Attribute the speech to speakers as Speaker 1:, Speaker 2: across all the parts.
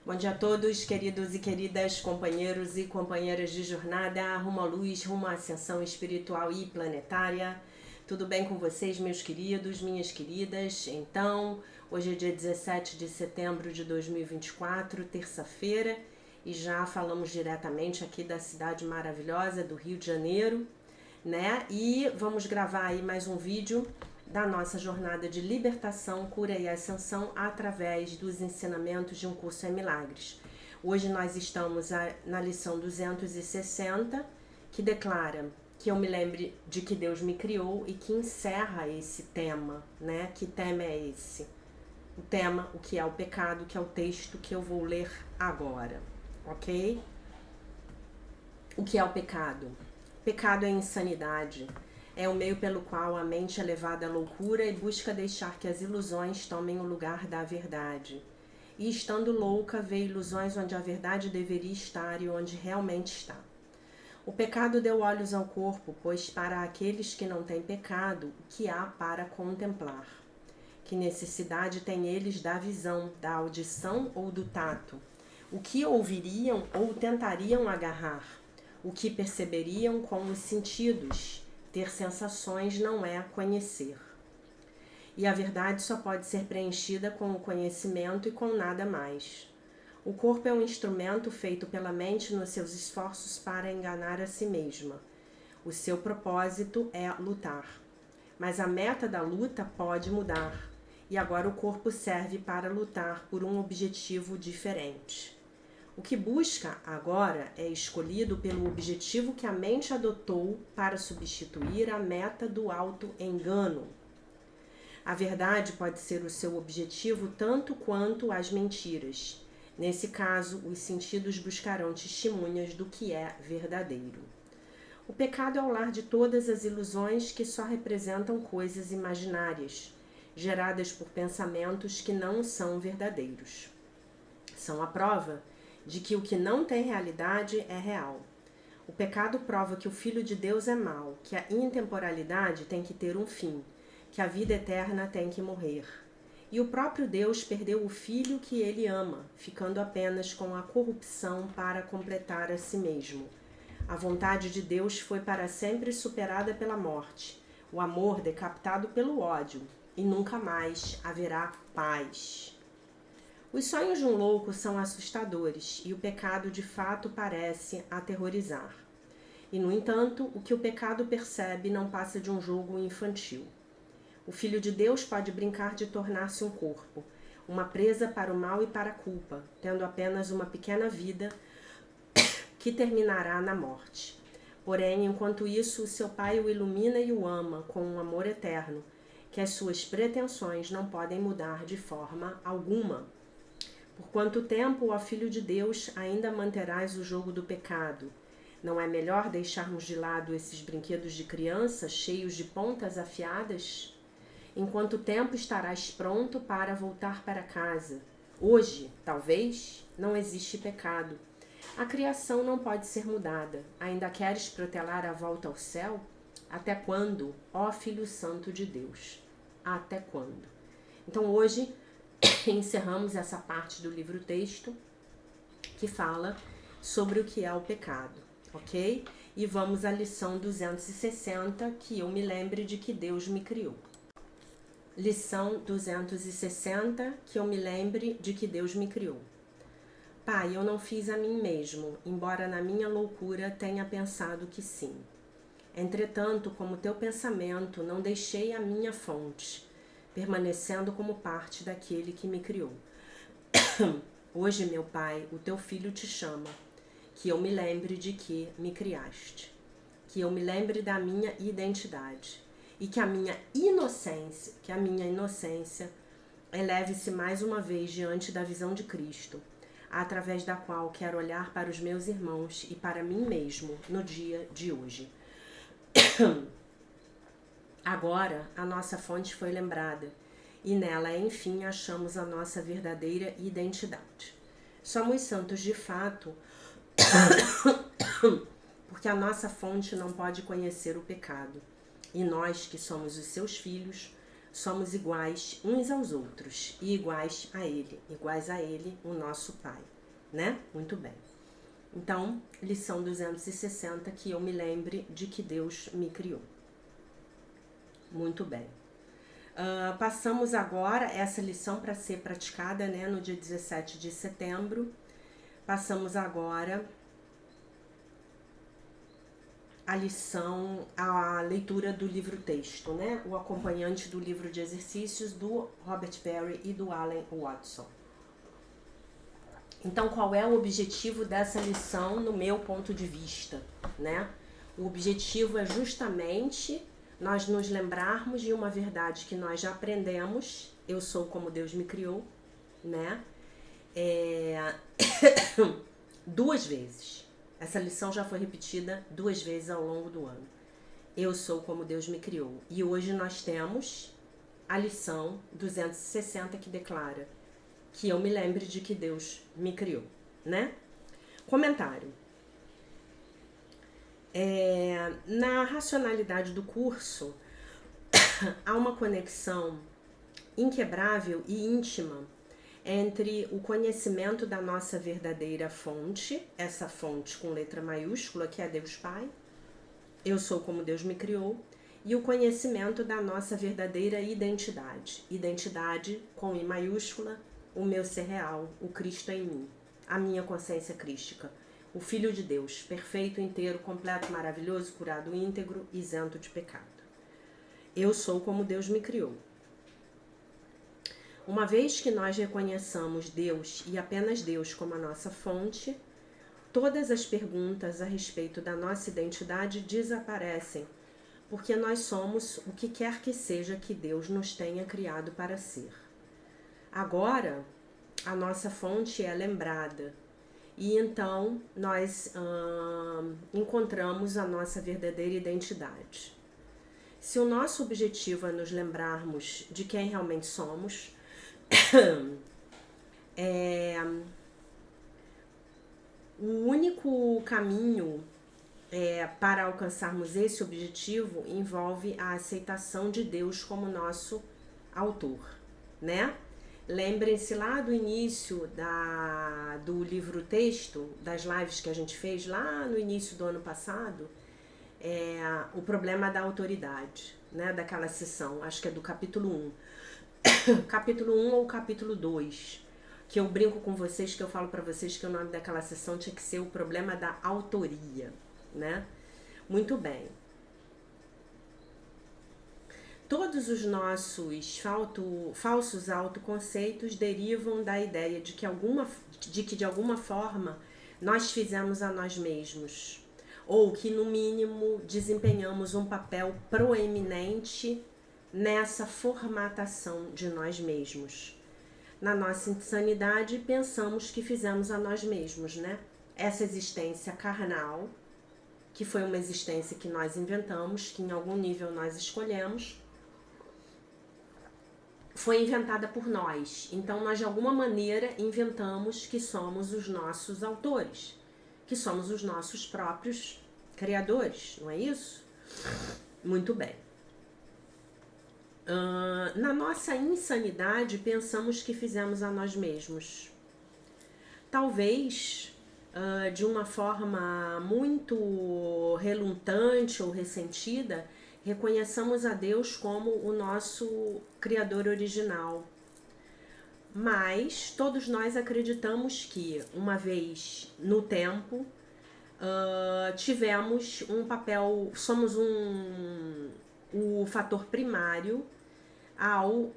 Speaker 1: Bom dia a todos, queridos e queridas, companheiros e companheiras de jornada, rumo à luz, rumo à ascensão espiritual e planetária. Tudo bem com vocês, meus queridos, minhas queridas? Então, hoje é dia 17 de setembro de 2024, terça-feira, e já falamos diretamente aqui da cidade maravilhosa do Rio de Janeiro, né? E vamos gravar aí mais um vídeo da nossa jornada de libertação, cura e ascensão através dos ensinamentos de um curso em milagres. Hoje nós estamos na lição 260, que declara que eu me lembre de que Deus me criou e que encerra esse tema, né? Que tema é esse? O tema, o que é o pecado, que é o texto que eu vou ler agora, ok? O que é o pecado? Pecado é insanidade. É o meio pelo qual a mente é levada à loucura e busca deixar que as ilusões tomem o lugar da verdade. E estando louca, vê ilusões onde a verdade deveria estar e onde realmente está. O pecado deu olhos ao corpo, pois para aqueles que não têm pecado, o que há para contemplar? Que necessidade têm eles da visão, da audição ou do tato? O que ouviriam ou tentariam agarrar? O que perceberiam com os sentidos? Ter sensações não é conhecer. E a verdade só pode ser preenchida com o conhecimento e com nada mais. O corpo é um instrumento feito pela mente nos seus esforços para enganar a si mesma. O seu propósito é lutar. Mas a meta da luta pode mudar. E agora o corpo serve para lutar por um objetivo diferente. O que busca agora é escolhido pelo objetivo que a mente adotou para substituir a meta do auto-engano. A verdade pode ser o seu objetivo tanto quanto as mentiras. Nesse caso, os sentidos buscarão testemunhas do que é verdadeiro. O pecado é o lar de todas as ilusões que só representam coisas imaginárias, geradas por pensamentos que não são verdadeiros. São a prova de que o que não tem realidade é real. O pecado prova que o Filho de Deus é mau, que a intemporalidade tem que ter um fim, que a vida eterna tem que morrer. E o próprio Deus perdeu o Filho que ele ama, ficando apenas com a corrupção para completar a si mesmo. A vontade de Deus foi para sempre superada pela morte, o amor decapitado pelo ódio, e nunca mais haverá paz. Os sonhos de um louco são assustadores e o pecado de fato parece aterrorizar. E, no entanto, o que o pecado percebe não passa de um jogo infantil. O Filho de Deus pode brincar de tornar-se um corpo, uma presa para o mal e para a culpa, tendo apenas uma pequena vida que terminará na morte. Porém, enquanto isso, o seu Pai o ilumina e o ama com um amor eterno, que as suas pretensões não podem mudar de forma alguma. Por quanto tempo, ó Filho de Deus, ainda manterás o jogo do pecado? Não é melhor deixarmos de lado esses brinquedos de criança cheios de pontas afiadas? Em quanto tempo estarás pronto para voltar para casa? Hoje, talvez, não existe pecado. A criação não pode ser mudada. Ainda queres protelar a volta ao céu? Até quando, ó Filho Santo de Deus? Até quando? Então hoje encerramos essa parte do livro-texto que fala sobre o que é o pecado, ok? E vamos à lição 260, que eu me lembre de que Deus me criou. Lição 260, que eu me lembre de que Deus me criou. Pai, eu não fiz a mim mesmo, embora na minha loucura tenha pensado que sim. Entretanto, como teu pensamento, não deixei a minha fonte, permanecendo como parte daquele que me criou. Hoje, meu Pai, o teu filho te chama, que eu me lembre de que me criaste, que eu me lembre da minha identidade e que a minha inocência, eleve-se mais uma vez diante da visão de Cristo, através da qual quero olhar para os meus irmãos e para mim mesmo no dia de hoje. Agora a nossa fonte foi lembrada e nela, enfim, achamos a nossa verdadeira identidade. Somos santos de fato porque a nossa fonte não pode conhecer o pecado. E nós, que somos os seus filhos, somos iguais uns aos outros e iguais a Ele, o nosso Pai, né? Muito bem. Então, lição 260, que eu me lembre de que Deus me criou. Muito bem. Passamos agora essa lição para ser praticada, né, no dia 17 de setembro. Passamos agora a leitura do livro-texto, né? O acompanhante do livro de exercícios do Robert Perry e do Alan Watson. Então, qual é o objetivo dessa lição no meu ponto de vista, né? O objetivo é justamente nós nos lembrarmos de uma verdade que nós já aprendemos. Eu sou como Deus me criou, né? 2 vezes. Essa lição já foi repetida 2 vezes ao longo do ano. Eu sou como Deus me criou. E hoje nós temos a lição 260 que declara que eu me lembre de que Deus me criou, né? Comentário. Na racionalidade do curso, há uma conexão inquebrável e íntima entre o conhecimento da nossa verdadeira fonte, essa fonte com letra maiúscula, que é Deus Pai, eu sou como Deus me criou, e o conhecimento da nossa verdadeira identidade, identidade com I maiúscula, o meu ser real, o Cristo em mim, a minha consciência crística, o Filho de Deus, perfeito, inteiro, completo, maravilhoso, curado, íntegro, isento de pecado. Eu sou como Deus me criou. Uma vez que nós reconheçamos Deus e apenas Deus como a nossa fonte, todas as perguntas a respeito da nossa identidade desaparecem, porque nós somos o que quer que seja que Deus nos tenha criado para ser. Agora, a nossa fonte é lembrada e então nós encontramos a nossa verdadeira identidade. Se o nosso objetivo é nos lembrarmos de quem realmente somos, o único caminho para alcançarmos esse objetivo envolve a aceitação de Deus como nosso autor, né? Lembrem-se lá do início do livro-texto, das lives que a gente fez lá no início do ano passado, o problema da autoridade, né, daquela sessão, acho que é do capítulo 1. Capítulo 1 ou capítulo 2, que eu brinco com vocês, que eu falo pra vocês que o nome daquela sessão tinha que ser o problema da autoria, né? Muito bem. Todos os nossos falsos autoconceitos derivam da ideia de que de alguma forma nós fizemos a nós mesmos, ou que no mínimo desempenhamos um papel proeminente nessa formatação de nós mesmos. Na nossa insanidade, pensamos que fizemos a nós mesmos, né? Essa existência carnal, que foi uma existência que nós inventamos, que em algum nível nós escolhemos, foi inventada por nós. Então, nós de alguma maneira inventamos que somos os nossos autores, que somos os nossos próprios criadores, não é isso? Muito bem. Na nossa insanidade, pensamos que fizemos a nós mesmos. Talvez de uma forma muito relutante ou ressentida, reconheçamos a Deus como o nosso Criador original. Mas todos nós acreditamos que, uma vez no tempo, tivemos um papel, somos o fator primário ao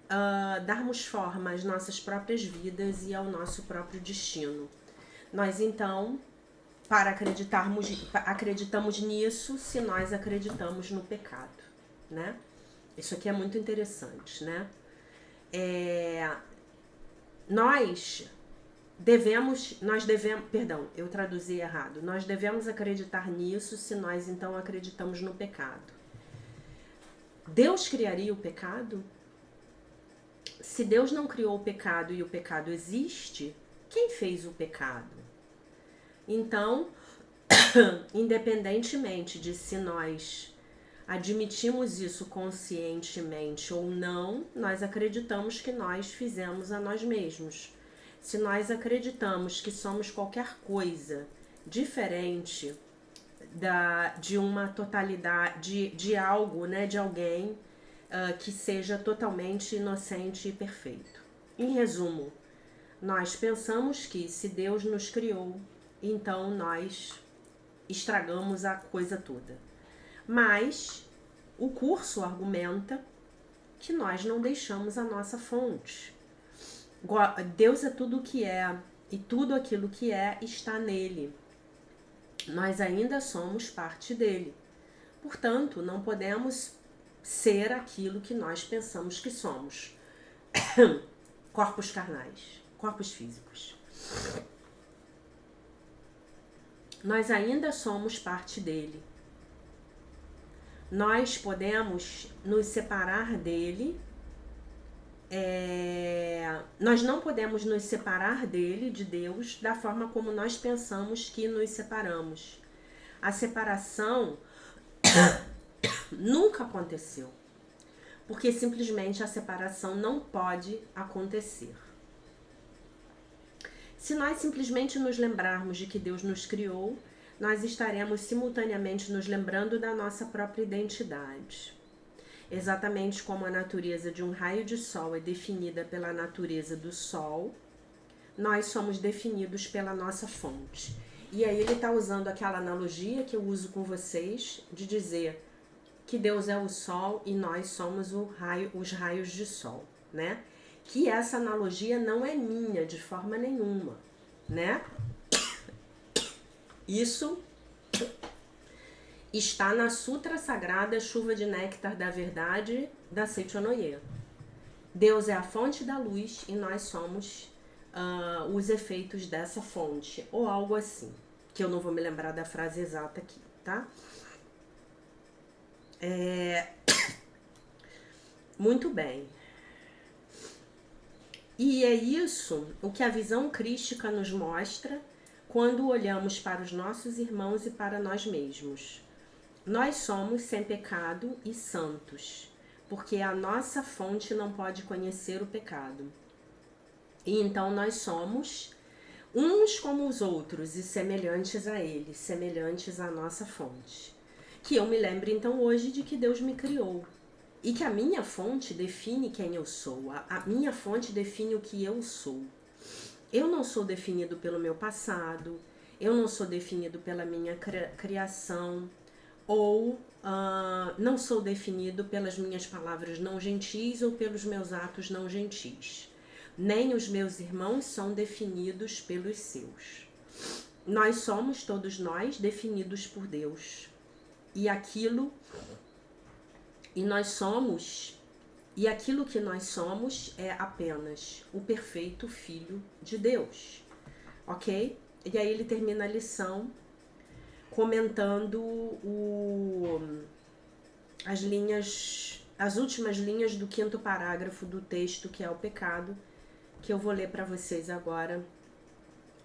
Speaker 1: darmos forma às nossas próprias vidas e ao nosso próprio destino. Nós então, para acreditamos nisso se nós acreditamos no pecado, né? Isso aqui é muito interessante, né? Nós devemos, eu traduzi errado. Nós devemos acreditar nisso se nós então acreditamos no pecado. Deus criaria o pecado? Se Deus não criou o pecado e o pecado existe, quem fez o pecado? Então, independentemente de se nós admitimos isso conscientemente ou não, nós acreditamos que nós fizemos a nós mesmos. Se nós acreditamos que somos qualquer coisa diferente de uma totalidade, de algo, né, de alguém que seja totalmente inocente e perfeito. Em resumo, nós pensamos que se Deus nos criou, então nós estragamos a coisa toda. Mas o curso argumenta que nós não deixamos a nossa fonte. Deus é tudo o que é, e tudo aquilo que é está nele. Nós ainda somos parte dele. Portanto, não podemos ser aquilo que nós pensamos que somos. Corpos carnais, corpos físicos. Nós ainda somos parte dele. Nós podemos nos separar dele. Nós não podemos nos separar dele, de Deus, da forma como nós pensamos que nos separamos. A separação nunca aconteceu, porque simplesmente a separação não pode acontecer. Se nós simplesmente nos lembrarmos de que Deus nos criou, nós estaremos simultaneamente nos lembrando da nossa própria identidade. Exatamente como a natureza de um raio de sol é definida pela natureza do sol, nós somos definidos pela nossa fonte. E aí ele está usando aquela analogia que eu uso com vocês, de dizer que Deus é o sol e nós somos os raios de sol, né? Que essa analogia não é minha de forma nenhuma, né? Isso está na Sutra Sagrada Chuva de Néctar da Verdade da Seichonoye. Deus é a fonte da luz e nós somos os efeitos dessa fonte, ou algo assim, que eu não vou me lembrar da frase exata aqui, tá? Muito bem. E é isso o que a visão crística nos mostra quando olhamos para os nossos irmãos e para nós mesmos. Nós somos sem pecado e santos, porque a nossa fonte não pode conhecer o pecado. E então nós somos uns como os outros e semelhantes a ele, semelhantes à nossa fonte. Que eu me lembre então hoje de que Deus me criou e que a minha fonte define quem eu sou, a minha fonte define o que eu sou. Eu não sou definido pelo meu passado, eu não sou definido pela minha criação, ou não sou definido pelas minhas palavras não gentis ou pelos meus atos não gentis. Nem os meus irmãos são definidos pelos seus. Nós somos, todos nós, definidos por Deus. E aquilo que nós somos é apenas o perfeito Filho de Deus. Ok? E aí ele termina a lição comentando as últimas linhas do 5º parágrafo do texto, que é o pecado, que eu vou ler para vocês agora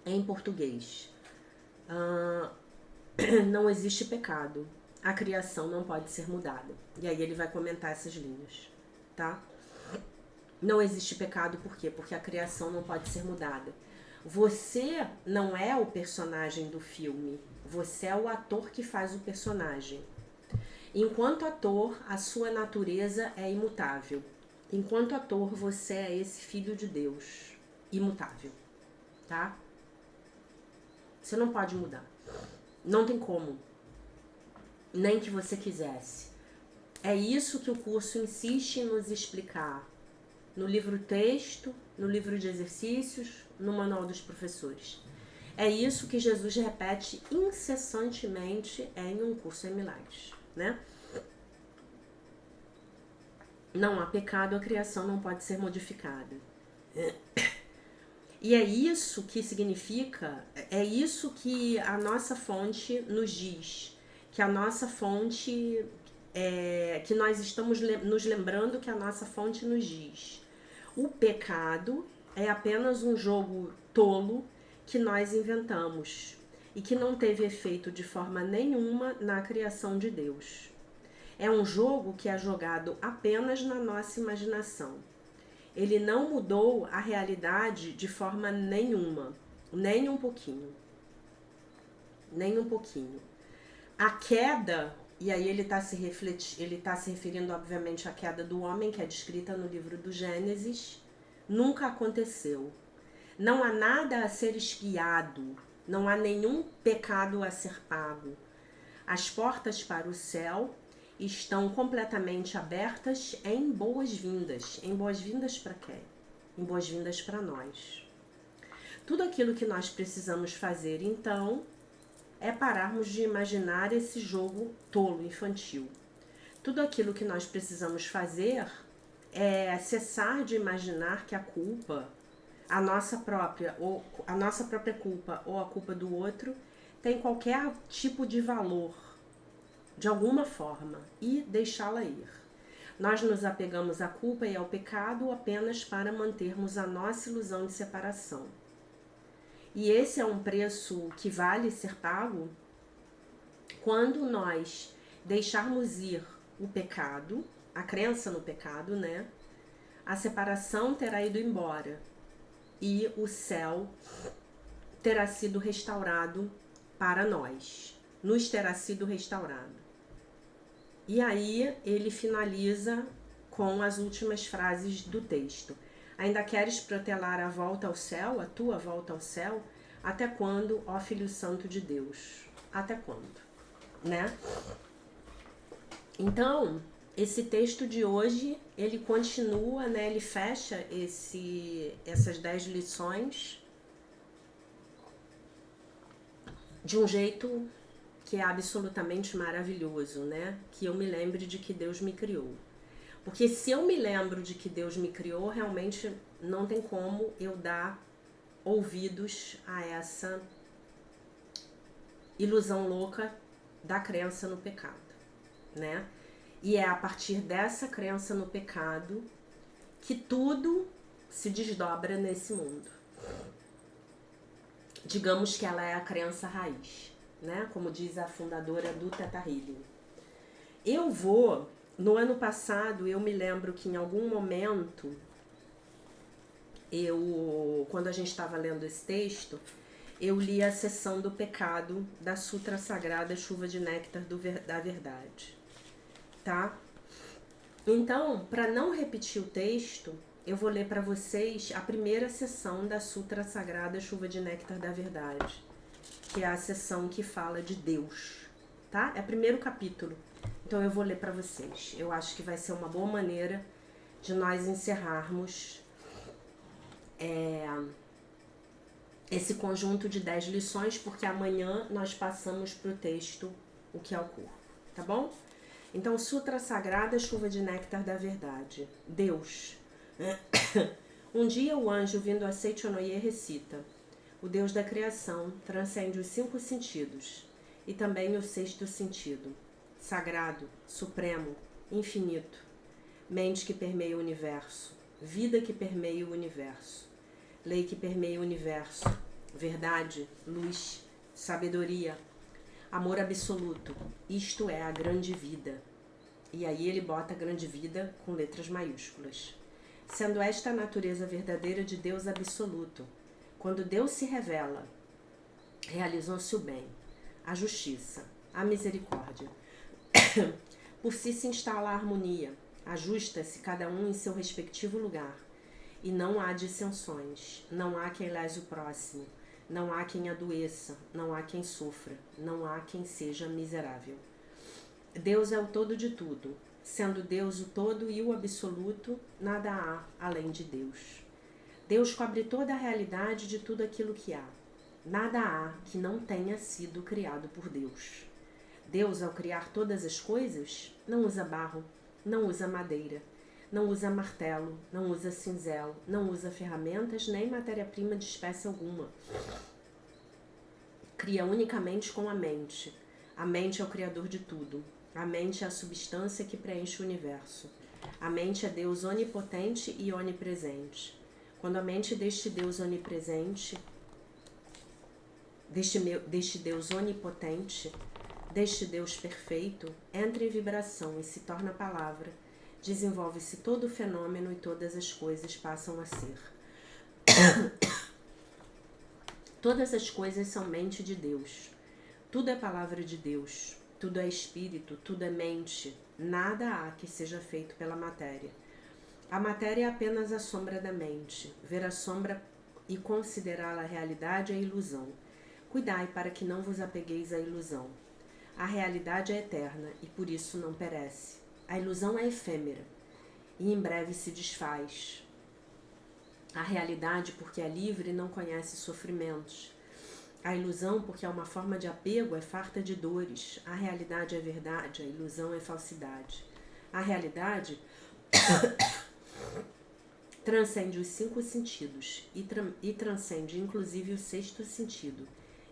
Speaker 1: em português. Não existe pecado. A criação não pode ser mudada. E aí ele vai comentar essas linhas, tá? Não existe pecado, por quê? Porque a criação não pode ser mudada. Você não é o personagem do filme. Você é o ator que faz o personagem. Enquanto ator, a sua natureza é imutável. Enquanto ator, você é esse Filho de Deus, imutável, tá? Você não pode mudar. Não tem como. Nem que você quisesse. É isso que o curso insiste em nos explicar. No livro texto, no livro de exercícios, no manual dos professores. É isso que Jesus repete incessantemente em Um Curso em Milagres, né? Não há pecado, a criação não pode ser modificada. E é isso que significa, é isso que a nossa fonte nos diz, que a nossa fonte, que nós estamos nos lembrando que a nossa fonte nos diz. O pecado é apenas um jogo tolo que nós inventamos e que não teve efeito de forma nenhuma na criação de Deus. É um jogo que é jogado apenas na nossa imaginação. Ele não mudou a realidade de forma nenhuma, nem um pouquinho. Nem um pouquinho. A queda, e aí ele está se referindo obviamente à queda do homem, que é descrita no livro do Gênesis, nunca aconteceu. Não há nada a ser espiado, não há nenhum pecado a ser pago. As portas para o céu estão completamente abertas em boas-vindas. Em boas-vindas para quem? Em boas-vindas para nós. Tudo aquilo que nós precisamos fazer, então, é pararmos de imaginar esse jogo tolo, infantil. Tudo aquilo que nós precisamos fazer é cessar de imaginar que a culpa, a nossa própria culpa ou a culpa do outro, tem qualquer tipo de valor, de alguma forma, e deixá-la ir. Nós nos apegamos à culpa e ao pecado apenas para mantermos a nossa ilusão de separação. E esse é um preço que vale ser pago quando nós deixarmos ir o pecado, a crença no pecado, né? A separação terá ido embora e o céu terá sido restaurado para nós. Nos terá sido restaurado. E aí ele finaliza com as últimas frases do texto. Ainda queres protelar a volta ao céu, a tua volta ao céu? Até quando, ó Filho Santo de Deus? Até quando? Né? Então, esse texto de hoje, ele continua, né? Ele fecha essas 10 lições de um jeito que é absolutamente maravilhoso, né? Que eu me lembre de que Deus me criou. Porque se eu me lembro de que Deus me criou, realmente não tem como eu dar ouvidos a essa ilusão louca da crença no pecado, né? E é a partir dessa crença no pecado que tudo se desdobra nesse mundo. Digamos que ela é a crença raiz, né? Como diz a fundadora do Theta Healing. No ano passado, eu me lembro que em algum momento, quando a gente estava lendo esse texto, eu li a seção do pecado da Sutra Sagrada Chuva de Néctar da Verdade, tá? Então, para não repetir o texto, eu vou ler para vocês a primeira seção da Sutra Sagrada Chuva de Néctar da Verdade, que é a seção que fala de Deus, tá? É o primeiro capítulo. Então eu vou ler para vocês. Eu acho que vai ser uma boa maneira de nós encerrarmos esse conjunto de 10 lições, porque amanhã nós passamos para o texto O que é o corpo, tá bom? Então, Sutra Sagrada, Chuva de Néctar da Verdade. Deus. Um dia o anjo vindo a Seichonoye recita: o Deus da criação transcende os 5 sentidos e também o 6º sentido. Sagrado, supremo, infinito, mente que permeia o universo, vida que permeia o universo, lei que permeia o universo, verdade, luz, sabedoria, amor absoluto, isto é a grande vida. E aí ele bota a grande vida com letras maiúsculas. Sendo esta a natureza verdadeira de Deus absoluto, quando Deus se revela, realizou-se o bem, a justiça, a misericórdia. Por si se instala a harmonia, ajusta-se cada um em seu respectivo lugar, e não há dissensões, não há quem lese o próximo, não há quem adoeça, não há quem sofra, não há quem seja miserável. Deus é o todo de tudo, sendo Deus o todo e o absoluto, nada há além de Deus. Deus cobre toda a realidade de tudo aquilo que há. Nada há que não tenha sido criado por Deus. Deus, ao criar todas as coisas, não usa barro, não usa madeira, não usa martelo, não usa cinzel, não usa ferramentas nem matéria-prima de espécie alguma. Cria unicamente com a mente. A mente é o criador de tudo. A mente é a substância que preenche o universo. A mente é Deus onipotente e onipresente. Quando a mente deste Deus onipresente, deste Deus onipotente, deste Deus perfeito entra em vibração e se torna palavra. Desenvolve-se todo o fenômeno e todas as coisas passam a ser. Todas as coisas são mente de Deus. Tudo é palavra de Deus. Tudo é espírito, tudo é mente. Nada há que seja feito pela matéria. A matéria é apenas a sombra da mente. Ver a sombra e considerá-la realidade é ilusão. Cuidai para que não vos apegueis à ilusão. A realidade é eterna e por isso não perece. A ilusão é efêmera e em breve se desfaz. A realidade, porque é livre, não conhece sofrimentos. A ilusão, porque é uma forma de apego, é farta de dores. A realidade é verdade, a ilusão é falsidade. A realidade transcende os 5 sentidos e transcende inclusive o 6º sentido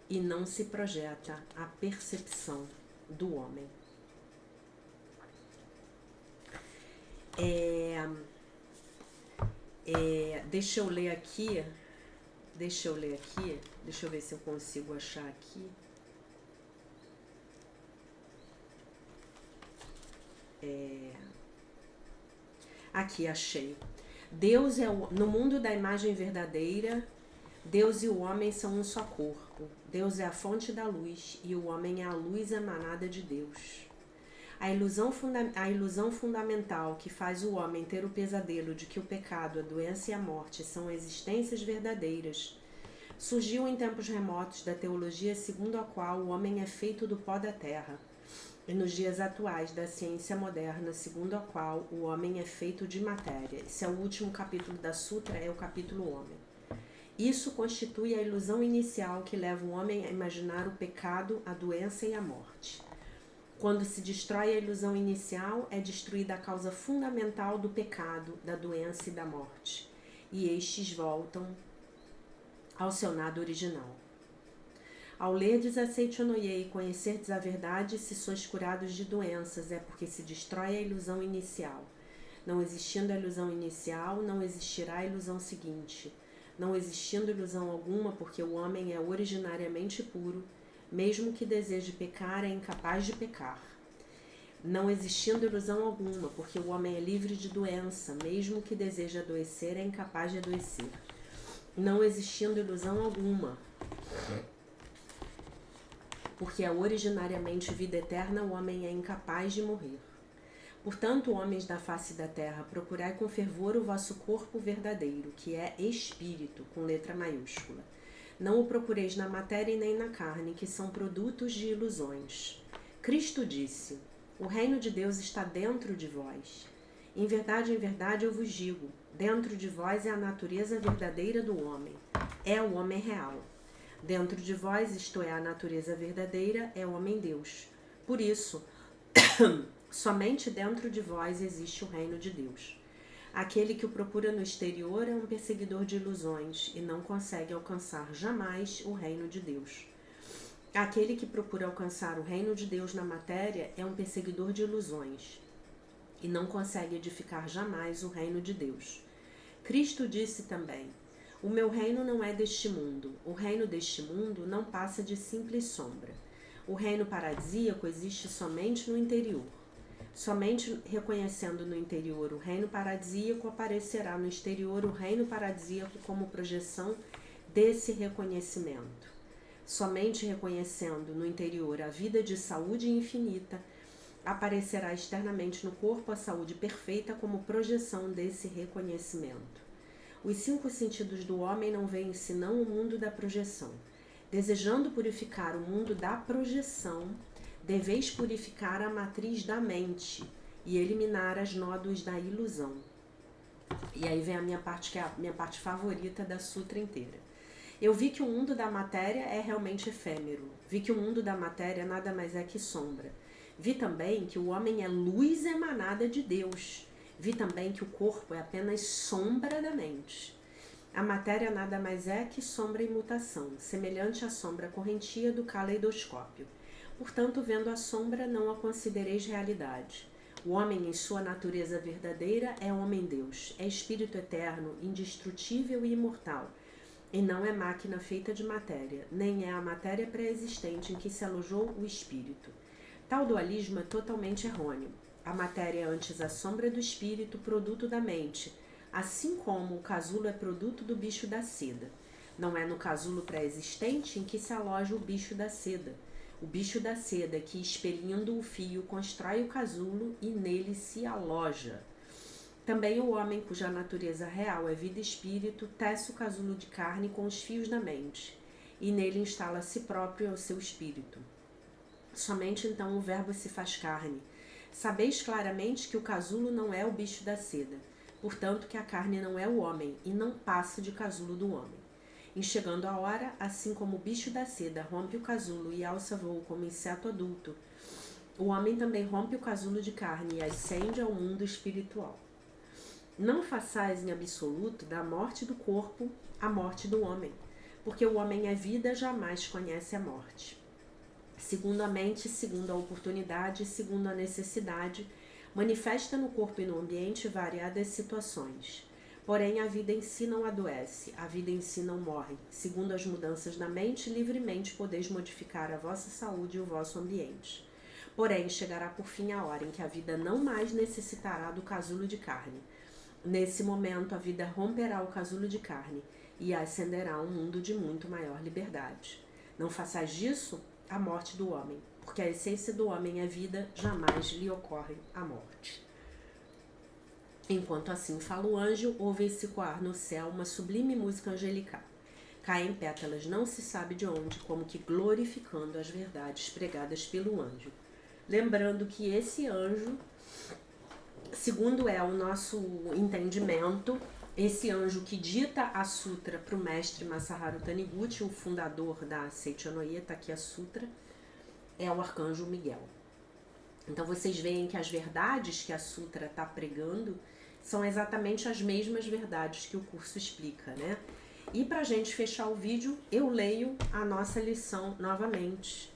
Speaker 1: e não se projeta a percepção do homem. Deixa eu ler aqui, deixa eu ver se eu consigo achar aqui. Aqui, achei. Deus é no mundo da imagem verdadeira, Deus e o homem são um só corpo. Deus é a fonte da luz e o homem é a luz emanada de Deus. A ilusão fundamental que faz o homem ter o pesadelo de que o pecado, a doença e a morte são existências verdadeiras surgiu em tempos remotos da teologia segundo a qual o homem é feito do pó da terra, e nos dias atuais da ciência moderna segundo a qual o homem é feito de matéria. Esse é o último capítulo da Sutra, é o capítulo Homem. Isso constitui a ilusão inicial que leva o homem a imaginar o pecado, a doença e a morte. Quando se destrói a ilusão inicial, é destruída a causa fundamental do pecado, da doença e da morte, e estes voltam ao seu nada original. Ao lerdes a Seichonoye e conhecerdes a verdade, se sois curados de doenças, é porque se destrói a ilusão inicial. Não existindo a ilusão inicial, não existirá a ilusão seguinte. Não existindo ilusão alguma, porque o homem é originariamente puro, mesmo que deseje pecar, é incapaz de pecar. Não existindo ilusão alguma, porque o homem é livre de doença, mesmo que deseje adoecer, é incapaz de adoecer. Não existindo ilusão alguma, porque é originariamente vida eterna, o homem é incapaz de morrer. Portanto, homens da face da terra, procurai com fervor o vosso corpo verdadeiro, que é espírito, com letra maiúscula. Não o procureis na matéria e nem na carne, que são produtos de ilusões. Cristo disse: o reino de Deus está dentro de vós. Em verdade, eu vos digo, dentro de vós é a natureza verdadeira do homem. É o homem real. Dentro de vós, isto é, a natureza verdadeira, é o homem-deus. Por isso, somente dentro de vós existe o reino de Deus. Aquele que o procura no exterior é um perseguidor de ilusões e não consegue alcançar jamais o reino de Deus. Aquele que procura alcançar o reino de Deus na matéria é um perseguidor de ilusões e não consegue edificar jamais o reino de Deus. Cristo disse também: o meu reino não é deste mundo. O reino deste mundo não passa de simples sombra. O reino paradisíaco existe somente no interior. Somente reconhecendo no interior o reino paradisíaco, aparecerá no exterior o reino paradisíaco como projeção desse reconhecimento. Somente reconhecendo no interior a vida de saúde infinita, aparecerá externamente no corpo a saúde perfeita como projeção desse reconhecimento. Os 5 sentidos do homem não veem senão o mundo da projeção. Desejando purificar o mundo da projeção, deveis purificar a matriz da mente e eliminar as nódulos da ilusão. E aí vem a minha parte, que é a minha parte favorita da sutra inteira. Eu vi que o mundo da matéria é realmente efêmero. Vi que o mundo da matéria nada mais é que sombra. Vi também que o homem é luz emanada de Deus. Vi também que o corpo é apenas sombra da mente. A matéria nada mais é que sombra em mutação, semelhante à sombra correntia do caleidoscópio. Portanto, vendo a sombra, não a considereis realidade. O homem, em sua natureza verdadeira, é homem-deus, é espírito eterno, indestrutível e imortal, e não é máquina feita de matéria, nem é a matéria pré-existente em que se alojou o espírito. Tal dualismo é totalmente errôneo. A matéria é antes a sombra do espírito, produto da mente, assim como o casulo é produto do bicho da seda. Não é no casulo pré-existente em que se aloja o bicho da seda. O bicho da seda que, expelindo o fio, constrói o casulo e nele se aloja. Também o homem, cuja natureza real é vida e espírito, tece o casulo de carne com os fios da mente, e nele instala a si próprio o seu espírito. Somente então o verbo se faz carne. Sabeis claramente que o casulo não é o bicho da seda, portanto que a carne não é o homem, e não passa de casulo do homem. Em chegando a hora, assim como o bicho da seda rompe o casulo e alça voo como inseto adulto, o homem também rompe o casulo de carne e ascende ao mundo espiritual. Não façais em absoluto da morte do corpo a morte do homem, porque o homem é vida, jamais conhece a morte. Segundo a mente, segundo a oportunidade, segundo a necessidade, manifesta no corpo e no ambiente variadas situações. Porém, a vida em si não adoece, a vida em si não morre. Segundo as mudanças da mente, livremente podeis modificar a vossa saúde e o vosso ambiente. Porém, chegará por fim a hora em que a vida não mais necessitará do casulo de carne. Nesse momento, a vida romperá o casulo de carne e ascenderá a um mundo de muito maior liberdade. Não façais disso a morte do homem, porque a essência do homem é vida, jamais lhe ocorre a morte. Enquanto assim fala o anjo, ouve-se coar no céu uma sublime música angelical. Caem pétalas não se sabe de onde, como que glorificando as verdades pregadas pelo anjo. Lembrando que esse anjo, segundo é o nosso entendimento, esse anjo que dita a sutra para o mestre Masaharu Taniguchi, o fundador da Seichonoye Takya Sutra, é o arcanjo Miguel. Então vocês veem que as verdades que a sutra está pregando são exatamente as mesmas verdades que o curso explica, né? E para a gente fechar o vídeo, eu leio a nossa lição novamente.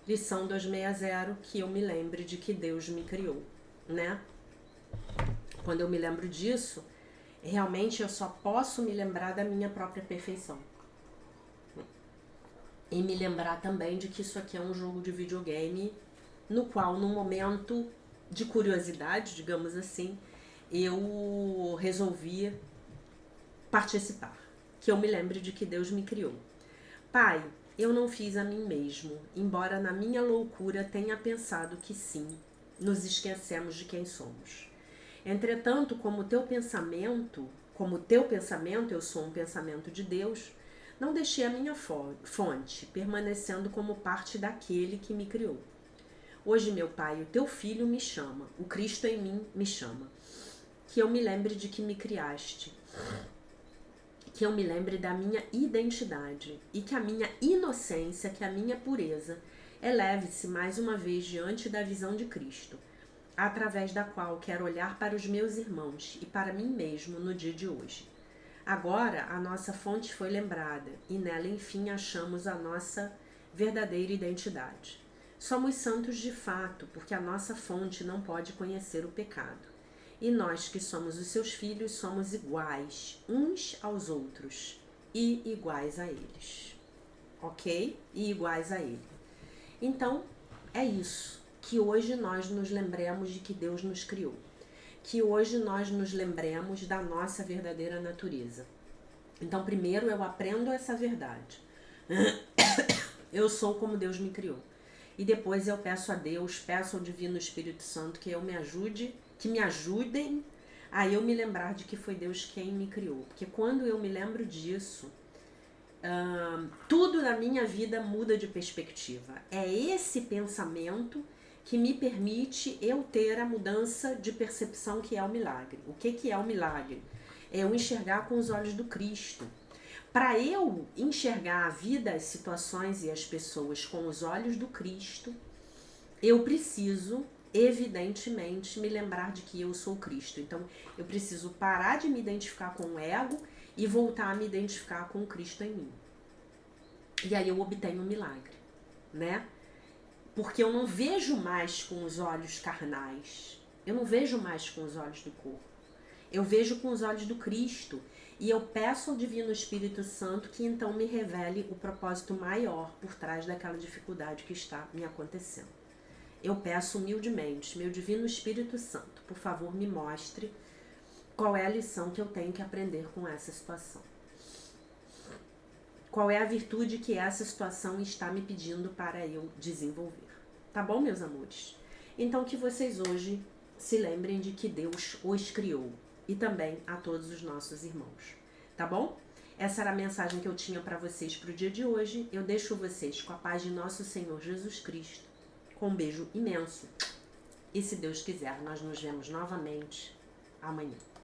Speaker 1: Lição 260, que eu me lembre de que Deus me criou, né? Quando eu me lembro disso, realmente eu só posso me lembrar da minha própria perfeição. E me lembrar também de que isso aqui é um jogo de videogame no qual, num momento de curiosidade, digamos assim, eu resolvi participar. Que eu me lembre de que Deus me criou. Pai, eu não fiz a mim mesmo, embora na minha loucura tenha pensado que sim, nos esquecemos de quem somos. Entretanto, como teu pensamento, eu sou um pensamento de Deus, não deixei a minha fonte, permanecendo como parte daquele que me criou. Hoje, meu Pai, o teu Filho me chama, o Cristo em mim me chama. Que eu me lembre de que me criaste, que eu me lembre da minha identidade e que a minha inocência, que a minha pureza, eleve-se mais uma vez diante da visão de Cristo, através da qual quero olhar para os meus irmãos e para mim mesmo no dia de hoje. Agora a nossa fonte foi lembrada e nela enfim achamos a nossa verdadeira identidade. Somos santos de fato, porque a nossa fonte não pode conhecer o pecado. E nós que somos os seus filhos somos iguais uns aos outros e iguais a eles. Ok? E iguais a ele. Então, é isso. Que hoje nós nos lembremos de que Deus nos criou. Que hoje nós nos lembremos da nossa verdadeira natureza. Então, primeiro eu aprendo essa verdade. Eu sou como Deus me criou. E depois eu peço a Deus, peço ao Divino Espírito Santo que me ajudem a eu me lembrar de que foi Deus quem me criou. Porque quando eu me lembro disso, tudo na minha vida muda de perspectiva. É esse pensamento que me permite eu ter a mudança de percepção que é o milagre. O que é o milagre? É eu enxergar com os olhos do Cristo. Para eu enxergar a vida, as situações e as pessoas com os olhos do Cristo, eu preciso, evidentemente, me lembrar de que eu sou Cristo. Então, eu preciso parar de me identificar com o ego e voltar a me identificar com o Cristo em mim. E aí eu obtenho um milagre, né? Porque eu não vejo mais com os olhos carnais. Eu não vejo mais com os olhos do corpo. Eu vejo com os olhos do Cristo. E eu peço ao Divino Espírito Santo que então me revele o propósito maior por trás daquela dificuldade que está me acontecendo. eu peço humildemente, meu Divino Espírito Santo, por favor, me mostre qual é a lição que eu tenho que aprender com essa situação. Qual é a virtude que essa situação está me pedindo para eu desenvolver. Tá bom, meus amores? Então, que vocês hoje se lembrem de que Deus os criou e também a todos os nossos irmãos. Tá bom? Essa era a mensagem que eu tinha para vocês para o dia de hoje. Eu deixo vocês com a paz de nosso Senhor Jesus Cristo. Com um beijo imenso. E se Deus quiser, nós nos vemos novamente amanhã.